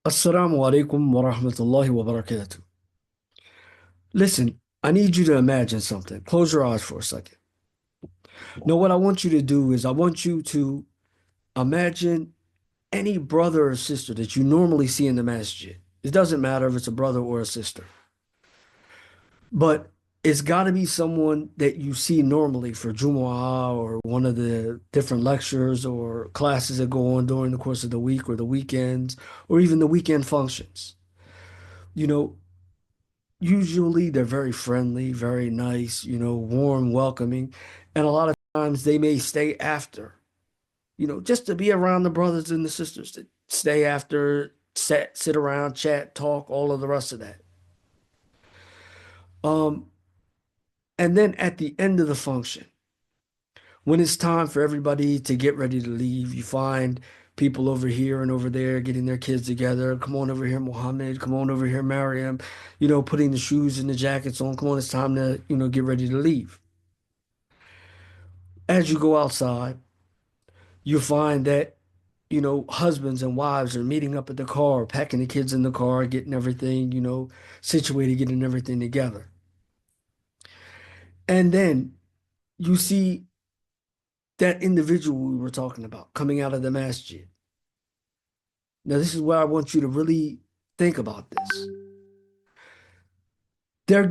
Assalamu alaikum wa rahmatullahi wa barakatuh. Listen, I need you to imagine something. Close your eyes for a second. Now, what I want you to do is I want you to imagine any brother or sister that you normally see in the masjid. It doesn't matter if it's a brother or a sister, but it's got to be someone that you see normally for Jumu'ah or one of the different lectures or classes that go on during the course of the week or the weekends or even the weekend functions. You know, Usually they're very friendly, very nice, warm, welcoming. And a lot of times they may stay after, just to be around the brothers and the sisters, to stay after, sit around, chat, talk, all of the rest of that. Um, and then at the end of the function, when it's time for everybody to get ready to leave, you find people over here and over there getting their kids together. Come on over here, Muhammad. Come on over here, Mariam. Putting the shoes and the jackets on. Come on, it's time to, get ready to leave. As you go outside, you find that, husbands and wives are meeting up at the car, packing the kids in the car, getting everything, situated, getting everything together. And then you see that individual we were talking about coming out of the masjid. Now, this is where I want you to really think about this. They're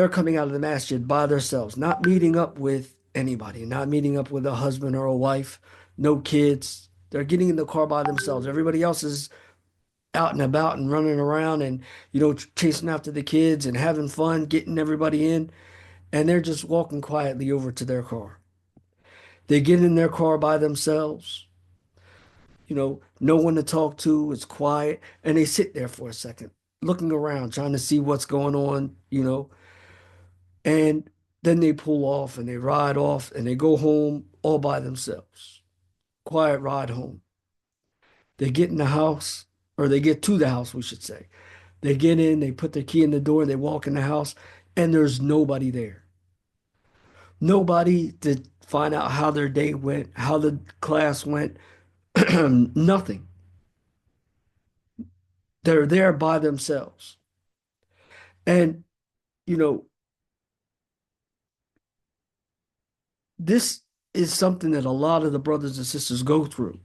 coming out of the masjid by themselves, not meeting up with anybody, not meeting up with a husband or a wife, no kids. They're getting in the car by themselves. Everybody else is out and about and running around and, chasing after the kids and having fun, getting everybody in. And they're just walking quietly over to their car. They get in their car by themselves, no one to talk to, it's quiet, and they sit there for a second, looking around, trying to see what's going on, and then they pull off and they ride off and they go home all by themselves. Quiet ride home. They get in the house, or they get to the house, we should say. They get in, they put their key in the door, they walk in the house, and there's nobody there. Nobody to find out how their day went, how the class went, nothing. They're there by themselves. And, you know, this is something that a lot of the brothers and sisters go through.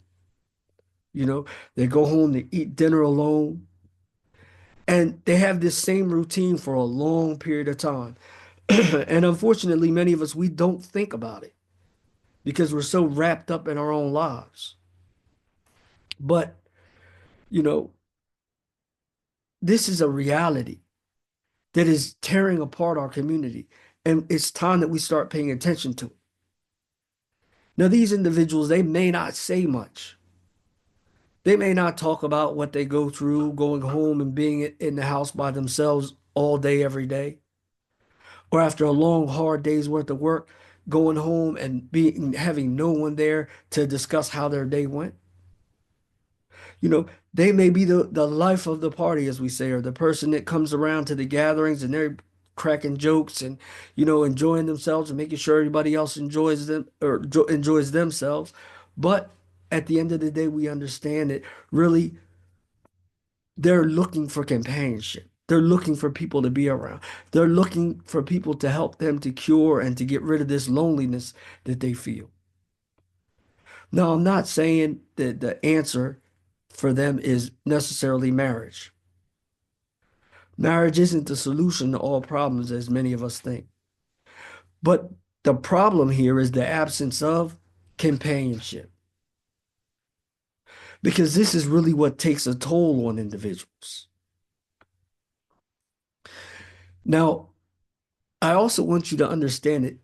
They go home, they eat dinner alone, and they have this same routine for a long period of time. And unfortunately, many of us, we don't think about it because we're so wrapped up in our own lives. But, you know, this is a reality that is tearing apart our community. And it's time that we start paying attention to it. Now, these individuals, they may not say much. They may not talk about what they go through, going home and being in the house by themselves all day, every day, or after a long, hard day's worth of work, going home and having no one there to discuss how their day went. They may be the life of the party, as we say, or the person that comes around to the gatherings and they're cracking jokes and, enjoying themselves and making sure everybody else enjoys them or enjoys themselves. But at the end of the day, we understand that really they're looking for companionship. They're looking for people to be around. They're looking for people to help them to cure and to get rid of this loneliness that they feel. Now, I'm not saying that the answer for them is necessarily marriage. Marriage isn't the solution to all problems, as many of us think. But the problem here is the absence of companionship, because this is really what takes a toll on individuals. Now, I also want you to understand that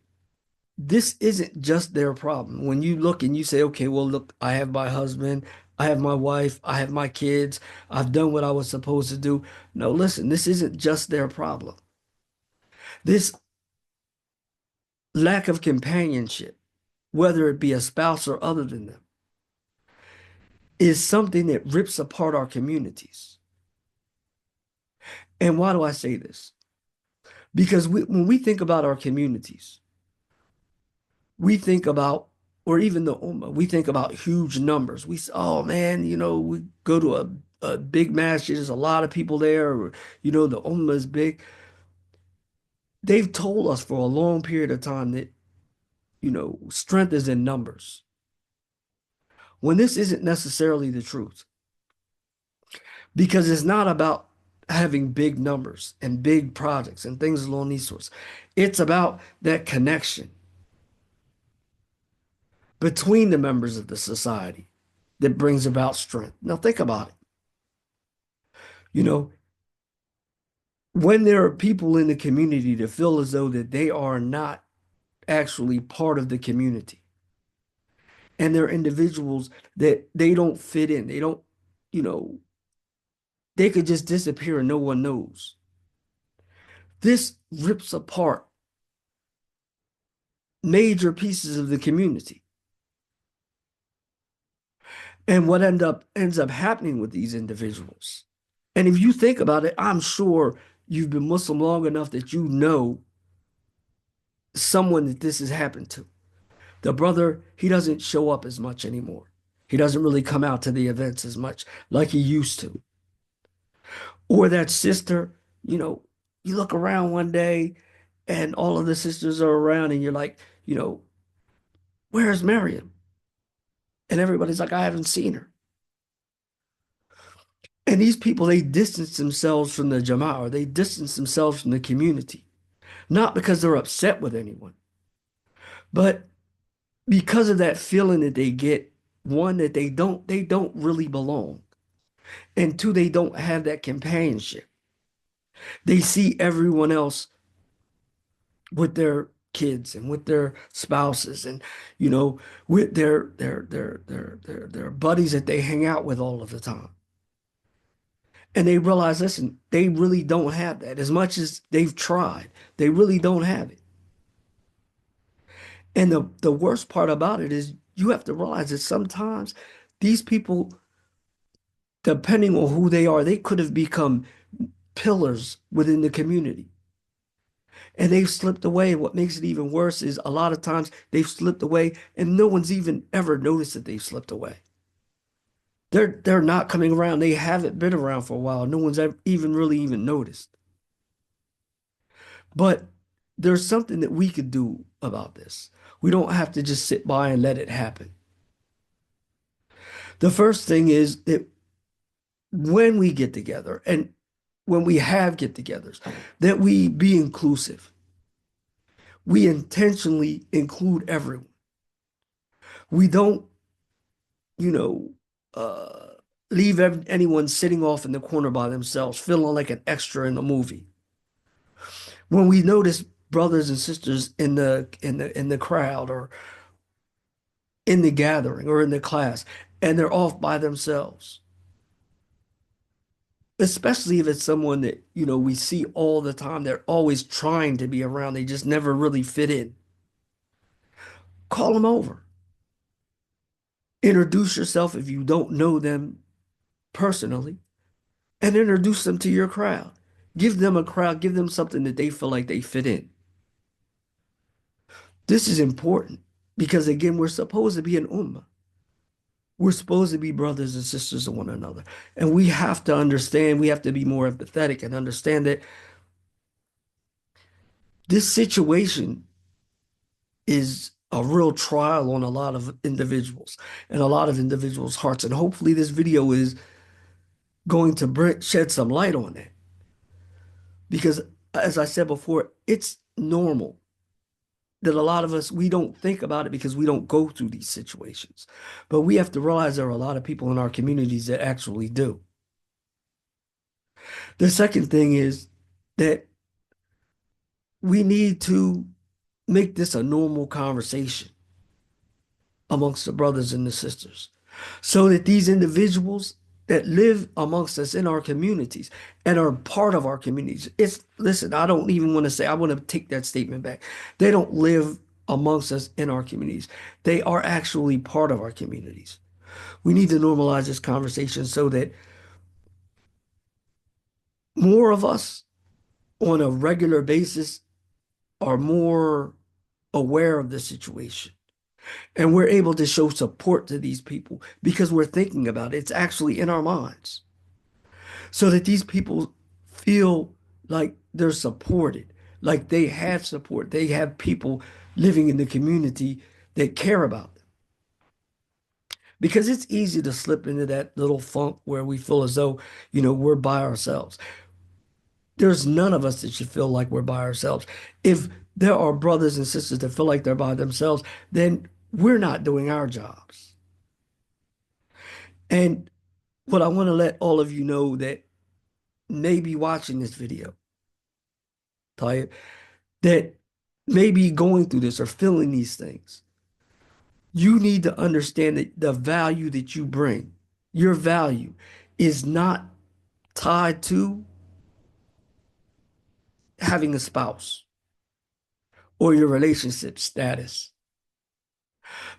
this isn't just their problem. When you look and you say, okay, well, look, I have my husband, I have my wife, I have my kids, I've done what I was supposed to do. No, listen, this isn't just their problem. This lack of companionship, whether it be a spouse or other than them, is something that rips apart our communities. And why do I say this? Because when we think about our communities, we think about, or even the ummah, we think about huge numbers. We say, oh man, we go to a big masjid. There's a lot of people there. Or, the ummah is big. They've told us for a long period of time that, strength is in numbers. When this isn't necessarily the truth, because it's not about having big numbers and big projects and things along these sorts. It's about that connection between the members of the society that brings about strength. Now think about it. You know, when there are people in the community that feel as though that they are not actually part of the community, and they're individuals that they don't fit in, they don't, you know, they could just disappear and no one knows. This rips apart major pieces of the community. And what ends up happening with these individuals. And if you think about it, I'm sure you've been Muslim long enough that you know someone that this has happened to. The brother, he doesn't show up as much anymore. He doesn't really come out to the events as much like he used to. Or that sister, you know, you look around one day and all of the sisters are around and you're like, where's Miriam? And everybody's like, I haven't seen her. And these people, they distance themselves from the Jama'ah, or they distance themselves from the community, not because they're upset with anyone, but because of that feeling that they get, one, that they don't really belong, and two, they don't have that companionship. They see everyone else with their kids and with their spouses and with their buddies that they hang out with all of the time. And they realize, listen, they really don't have that. As much as they've tried, they really don't have it. And the worst part about it is you have to realize that sometimes these people, depending on who they are, they could have become pillars within the community. And they've slipped away. What makes it even worse is a lot of times they've slipped away and no one's even ever noticed that they've slipped away. They're not coming around. They haven't been around for a while. No one's ever even noticed. But there's something that we could do about this. We don't have to just sit by and let it happen. The first thing is that when we get together and when we have get-togethers, that we be inclusive. We intentionally include everyone. We don't, you know, leave anyone sitting off in the corner by themselves, feeling like an extra in the movie. When we notice brothers and sisters in the crowd or in the gathering or in the class, and they're off by themselves, especially if it's someone that, we see all the time, they're always trying to be around, they just never really fit in. Call them over. Introduce yourself if you don't know them personally, and introduce them to your crowd. Give them a crowd, give them something that they feel like they fit in. This is important because, again, we're supposed to be an ummah. We're supposed to be brothers and sisters of one another. And we have to understand, we have to be more empathetic and understand that this situation is a real trial on a lot of individuals and a lot of individuals' hearts. And hopefully this video is going to shed some light on that. Because as I said before, it's normal that a lot of us, we don't think about it because we don't go through these situations. But we have to realize there are a lot of people in our communities that actually do. The second thing is that we need to make this a normal conversation amongst the brothers and the sisters so that these individuals that live amongst us in our communities and are part of our communities. Listen, I don't even want to say, I want to take that statement back. They don't live amongst us in our communities. They are actually part of our communities. We need to normalize this conversation so that more of us on a regular basis are more aware of the situation. And we're able to show support to these people because we're thinking about it. It's actually in our minds. so that these people feel like they're supported, like they have support. They have people living in the community that care about them. Because it's easy to slip into that little funk where we feel as though, we're by ourselves. There's none of us that should feel like we're by ourselves. If there are brothers and sisters that feel like they're by themselves, then we're not doing our jobs. And what I want to let all of you know that may be watching this video, Tayyip, that may be going through this or feeling these things, you need to understand that the value that you bring, your value, is not tied to having a spouse or your relationship status,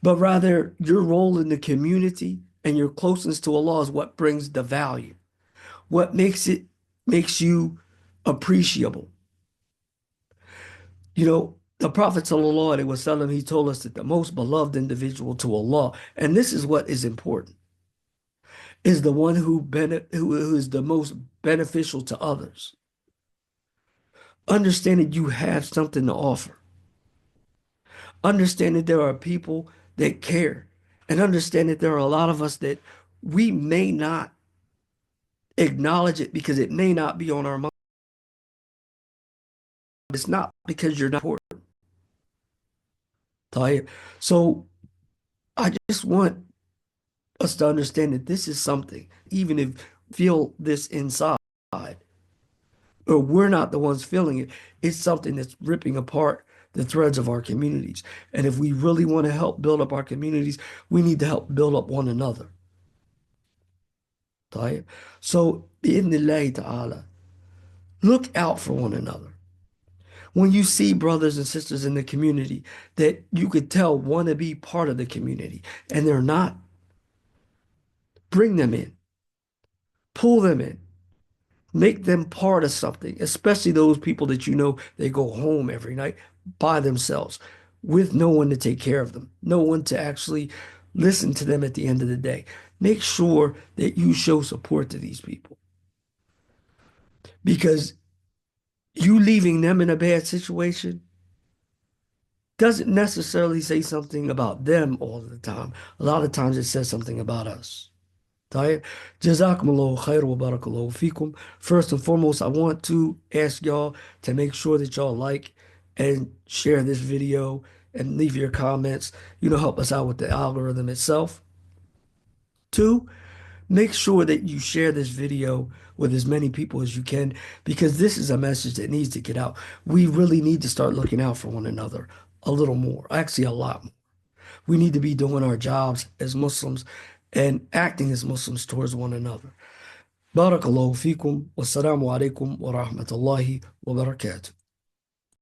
but rather your role in the community and your closeness to Allah is what brings the value. What makes you appreciable. The Prophet sallallahu alaihi wasallam, he told us that the most beloved individual to Allah, and this is what is important, is the one who is the most beneficial to others. Understand that you have something to offer. Understand that there are people that care, and understand that there are a lot of us that we may not acknowledge it because it may not be on our mind. It's not because you're not important. Tayyip. So I just want us to understand that this is something, even if feel this inside, or we're not the ones feeling it, it's something that's ripping apart the threads of our communities. And if we really want to help build up our communities, we need to help build up one another. Tayyip. So, bi'idhnillahi ta'ala, look out for one another. When you see brothers and sisters in the community that you could tell want to be part of the community and they're not, bring them in, pull them in, make them part of something, especially those people that they go home every night by themselves with no one to take care of them, no one to actually listen to them at the end of the day. Make sure that you show support to these people because you leaving them in a bad situation doesn't necessarily say something about them all the time. A lot of times it says something about us. طيب. Jazakumullahu khair wa barakallahu fikum. First and foremost, I want to ask y'all to make sure that y'all like and share this video and leave your comments. Help us out with the algorithm itself. Two, make sure that you share this video with as many people as you can because this is a message that needs to get out. We really need to start looking out for one another a little more, actually a lot more. We need to be doing our jobs as Muslims and acting as Muslims towards one another. Barakallahu fikum. Wassalamu alaikum wa rahmatullahi wa barakatuh.